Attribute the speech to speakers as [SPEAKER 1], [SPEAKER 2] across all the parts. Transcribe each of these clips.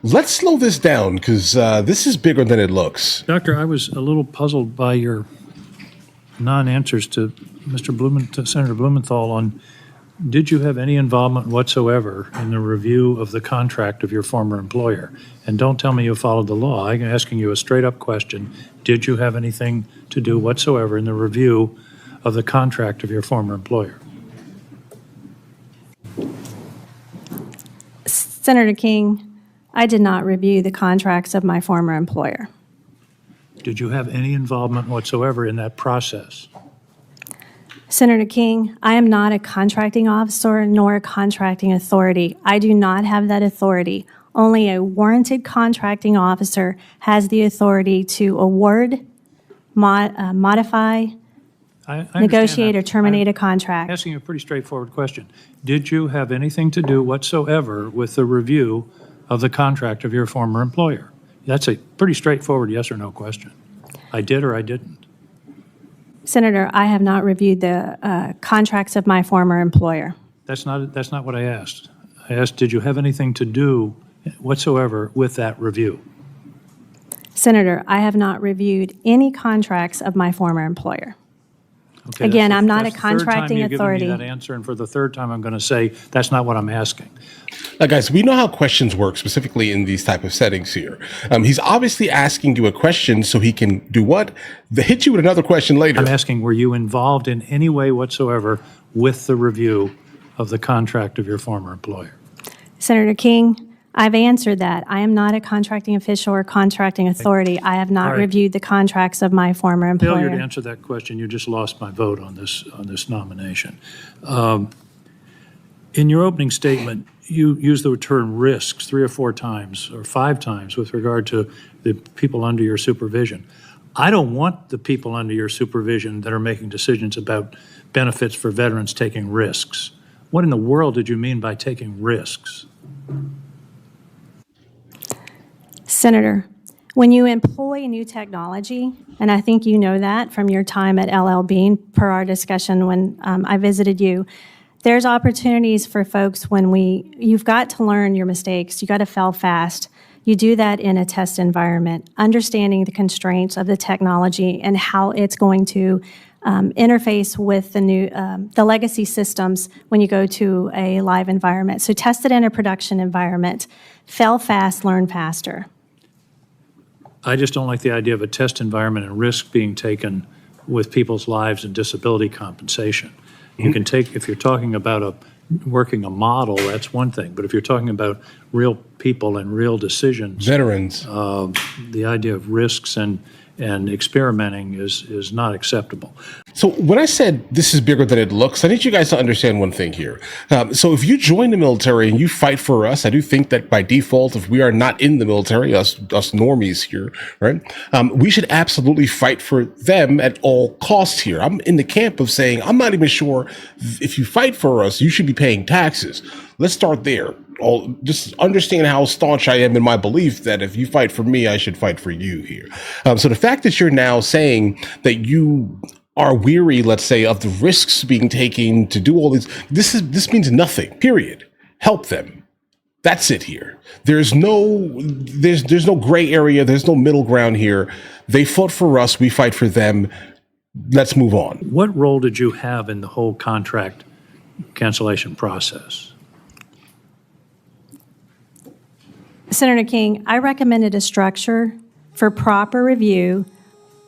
[SPEAKER 1] Let's slow this down because this is bigger than it looks.
[SPEAKER 2] Doctor, I was a little puzzled by your non-answers to Senator Blumenthal on, did you have any involvement whatsoever in the review of the contract of your former employer? And don't tell me you followed the law. I'm asking you a straight-up question. Did you have anything to do whatsoever in the review of the contract of your former employer?
[SPEAKER 3] Senator King, I did not review the contracts of my former employer.
[SPEAKER 2] Did you have any involvement whatsoever in that process?
[SPEAKER 3] Senator King, I am not a contracting officer nor a contracting authority. I do not have that authority. Only a warranted contracting officer has the authority to award, modify, negotiate, or terminate a contract.
[SPEAKER 2] I'm asking you a pretty straightforward question. Did you have anything to do whatsoever with the review of the contract of your former employer? That's a pretty straightforward yes or no question. I did or I didn't.
[SPEAKER 3] Senator, I have not reviewed the contracts of my former employer.
[SPEAKER 2] That's not what I asked. I asked, did you have anything to do whatsoever with that review?
[SPEAKER 3] Senator, I have not reviewed any contracts of my former employer.
[SPEAKER 2] Okay,
[SPEAKER 3] Again, I'm not a
[SPEAKER 2] that's the third time
[SPEAKER 3] contracting
[SPEAKER 2] you've
[SPEAKER 3] authority.
[SPEAKER 2] given me that answer, and for the third time, I'm going to say that's not what I'm asking.
[SPEAKER 1] Guys, we know how questions work, specifically in these type of settings here. He's obviously asking you a question so he can do what? Hit you with another question later.
[SPEAKER 2] I'm asking, were you involved in any way whatsoever with the review of the contract of your former employer?
[SPEAKER 3] Senator King, I've answered that. I am not a contracting official or contracting authority. I have not
[SPEAKER 2] All right.
[SPEAKER 3] reviewed the contracts of my former employer.
[SPEAKER 2] Failure to answer that question, you just lost my vote on this nomination. In your opening statement, you used the term risks 3 or 4 times or 5 times with regard to the people under your supervision. I don't want the people under your supervision that are making decisions about benefits for veterans taking risks. What in the world did you mean by taking risks?
[SPEAKER 3] Senator, when you employ new technology, and I think you know that from your time at LL Bean, per our discussion when I visited you, there's opportunities for folks when you've got to learn your mistakes. You got to fail fast. You do that in a test environment, understanding the constraints of the technology and how it's going to interface with the legacy systems when you go to a live environment. So test it in a production environment. Fail fast, learn faster.
[SPEAKER 2] I just don't like the idea of a test environment and risk being taken with people's lives and disability compensation. You can take, if you're talking about working a model, that's one thing. But if you're talking about real people and real decisions,
[SPEAKER 1] Veterans.
[SPEAKER 2] the idea of risks and experimenting is not acceptable.
[SPEAKER 1] So when I said this is bigger than it looks, I need you guys to understand one thing here. So if you join the military and you fight for us, I do think that by default, if we are not in the military, us normies here, right, we should absolutely fight for them at all costs here. I'm in the camp of saying, I'm not even sure if you fight for us, you should be paying taxes. Let's start there. Just understand how staunch I am in my belief that if you fight for me, I should fight for you here. So the fact that you're now saying that you are weary, let's say, of the risks being taken to do all this means nothing, period. Help them. That's it here. There's no gray area. There's no middle ground here. They fought for us. We fight for them. Let's move on.
[SPEAKER 2] What role did you have in the whole contract cancellation process?
[SPEAKER 3] Senator King, I recommended a structure for proper review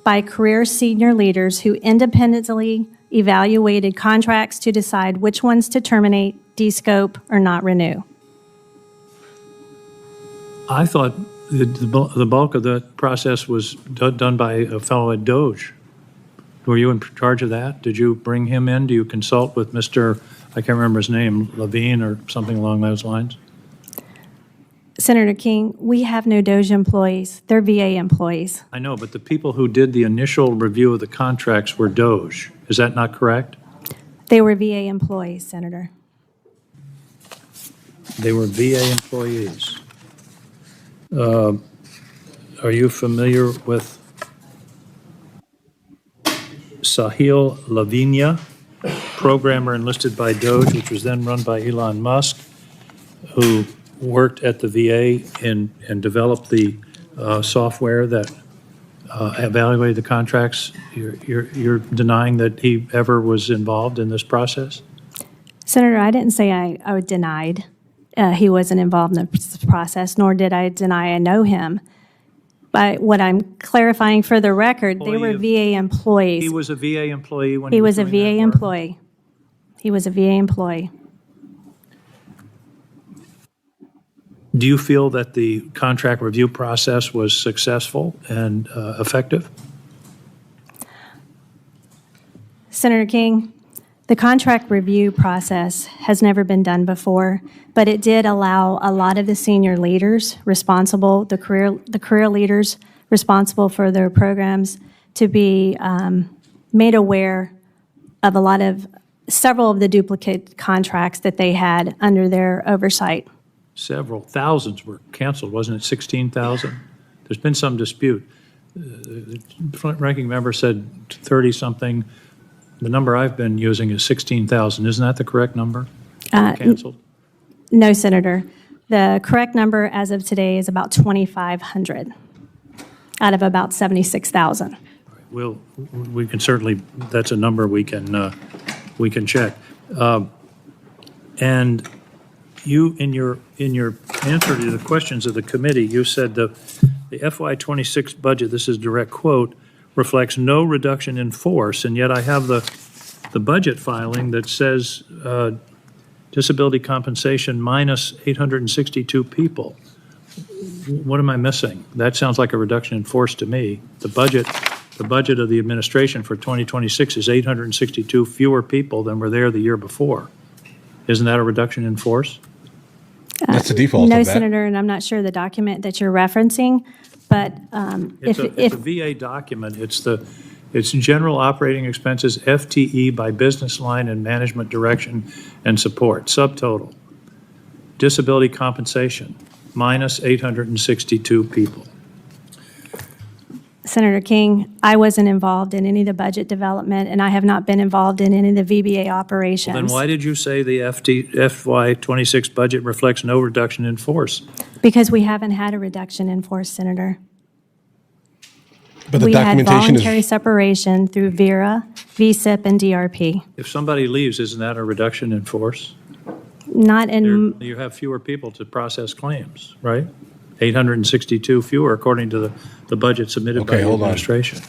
[SPEAKER 3] by career senior leaders who independently evaluated contracts to decide which ones to terminate, descope, or not renew.
[SPEAKER 2] I thought the bulk of the process was done by a fellow at Doge. Were you in charge of that? Did you bring him in? Do you consult with Mr., I can't remember his name, Levine or something along those lines?
[SPEAKER 3] Senator King, we have no Doge employees. They're VA employees.
[SPEAKER 2] I know, but the people who did the initial review of the contracts were Doge. Is that not correct?
[SPEAKER 3] They were VA employees, Senator.
[SPEAKER 2] They were VA employees. Are you familiar with Sahil Lavinia, programmer enlisted by Doge, which was then run by Elon Musk, who worked at the VA and developed the software that evaluated the contracts, you're denying that he ever was involved in this process?
[SPEAKER 3] Senator, I didn't say I denied he wasn't involved in the process, nor did I deny I know him. But what I'm clarifying for the record, they were VA employees.
[SPEAKER 2] He was a VA employee when
[SPEAKER 3] He was a
[SPEAKER 2] doing
[SPEAKER 3] VA
[SPEAKER 2] that work?
[SPEAKER 3] employee. He was a VA employee.
[SPEAKER 2] Do you feel that the contract review process was successful and effective?
[SPEAKER 3] Senator King, the contract review process has never been done before, but it did allow a lot of the senior leaders responsible, the career leaders responsible for their programs, to be made aware of several of the duplicate contracts that they had under their oversight.
[SPEAKER 2] Several thousands were canceled, wasn't it 16,000? There's been some dispute. The ranking member said 30-something. The number I've been using is 16,000. Isn't that the correct number? Canceled?
[SPEAKER 3] No, Senator. The correct number as of today is about 2,500 out of about 76,000.
[SPEAKER 2] We can certainly, that's a number we can check. And you, in your answer to the questions of the committee, you said the FY26 budget, this is direct quote, reflects no reduction in force, and yet I have the budget filing that says disability compensation minus 862 people. What am I missing? That sounds like a reduction in force to me. The budget of the administration for 2026 is 862 fewer people than were there the year before. Isn't that a reduction in force?
[SPEAKER 1] That's the default.
[SPEAKER 3] No,
[SPEAKER 1] of that.
[SPEAKER 3] Senator, and I'm not sure the document that you're referencing, but
[SPEAKER 2] It's a VA document. It's general operating expenses, FTE by business line and management direction and support, subtotal. Disability compensation, minus 862 people.
[SPEAKER 3] Senator King, I wasn't involved in any of the budget development, and I have not been involved in any of the VBA operations.
[SPEAKER 2] Then why did you say the FY26 budget reflects no reduction in force?
[SPEAKER 3] Because we haven't had a reduction in force, Senator.
[SPEAKER 1] But the
[SPEAKER 3] We had
[SPEAKER 1] documentation
[SPEAKER 3] voluntary
[SPEAKER 1] is
[SPEAKER 3] separation through VERA, VSIP, and DRP.
[SPEAKER 2] If somebody leaves, isn't that a reduction in force?
[SPEAKER 3] Not in,
[SPEAKER 2] You have fewer people to process claims, right? 862 fewer according to the budget submitted by
[SPEAKER 1] Okay,
[SPEAKER 2] the
[SPEAKER 1] hold on.
[SPEAKER 2] administration.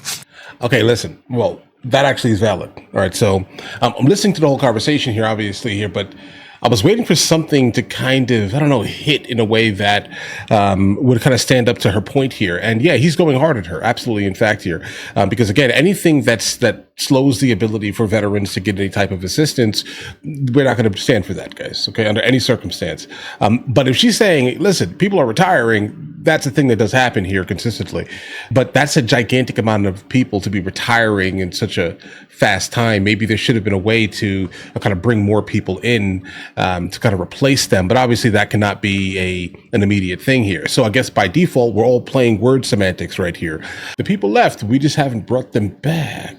[SPEAKER 1] okay. Listen, well, that actually is valid. All right, so I'm listening to the whole conversation here, obviously here, but I was waiting for something to kind of, I don't know, hit in a way that would kind of stand up to her point here. And yeah, he's going hard at her, absolutely, in fact, here. Because again, anything that slows the ability for veterans to get any type of assistance, we're not going to stand for that, guys, okay, under any circumstance. But if she's saying, listen, people are retiring, that's a thing that does happen here consistently. But that's a gigantic amount of people to be retiring in such a fast time. Maybe there should have been a way to kind of bring more people in to kind of replace them. But obviously that cannot be an immediate thing here. So I guess by default, we're all playing word semantics right here. The people left, we just haven't brought them back.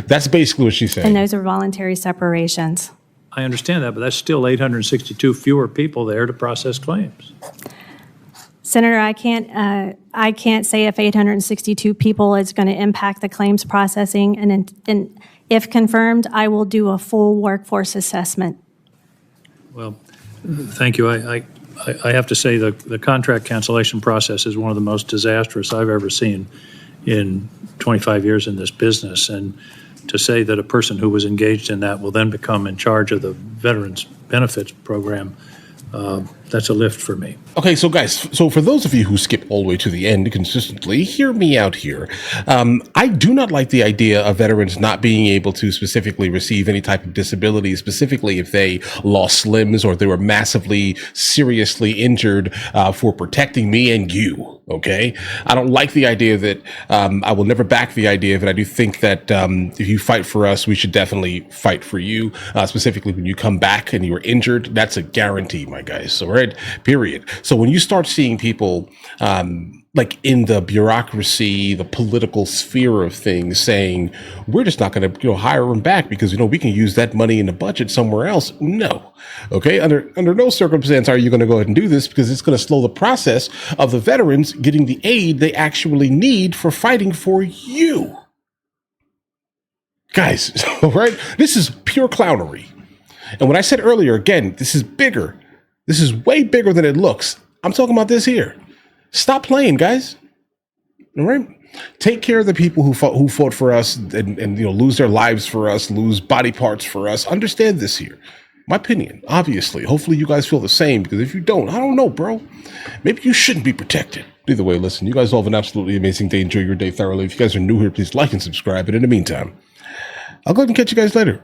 [SPEAKER 1] That's basically what she's saying.
[SPEAKER 3] and those are voluntary separations.
[SPEAKER 2] I understand that, but that's still 862 fewer people there to process claims.
[SPEAKER 3] Senator, I can't say if 862 people is going to impact the claims processing, and if confirmed, I will do a full workforce assessment.
[SPEAKER 2] Well, thank you. I have to say the contract cancellation process is one of the most disastrous I've ever seen in 25 years in this business. And to say that a person who was engaged in that will then become in charge of the Veterans Benefits Program, that's a lift for me.
[SPEAKER 1] Okay, so guys, so for those of you who skip all the way to the end consistently, hear me out here. I do not like the idea of veterans not being able to specifically receive any type of disability, specifically if they lost limbs or they were massively, seriously injured for protecting me and you, okay? I don't like the idea that, I will never back the idea that I do think that if you fight for us, we should definitely fight for you, specifically when you come back and you are injured. That's a guarantee, my guys, all right? right? Period. So when you start seeing people like in the bureaucracy, the political sphere of things saying, we're just not going to hire them back because, we can use that money in the budget somewhere else. No. Okay. Under no circumstance are you going to go ahead and do this, because it's going to slow the process of the veterans getting the aid they actually need for fighting for you. Guys, right? This is pure clownery. And when I said earlier, again, this is bigger. This is way bigger than it looks. I'm talking about this here. Stop playing, guys. All right? Take care of the people who fought for us and lose their lives for us, lose body parts for us. Understand this here. My opinion, obviously. Hopefully you guys feel the same, because if you don't, I don't know, bro. Maybe you shouldn't be protected. Either way, listen, you guys all have an absolutely amazing day. Enjoy your day thoroughly. If you guys are new here, please like and subscribe. And in the meantime, I'll go ahead and catch you guys later.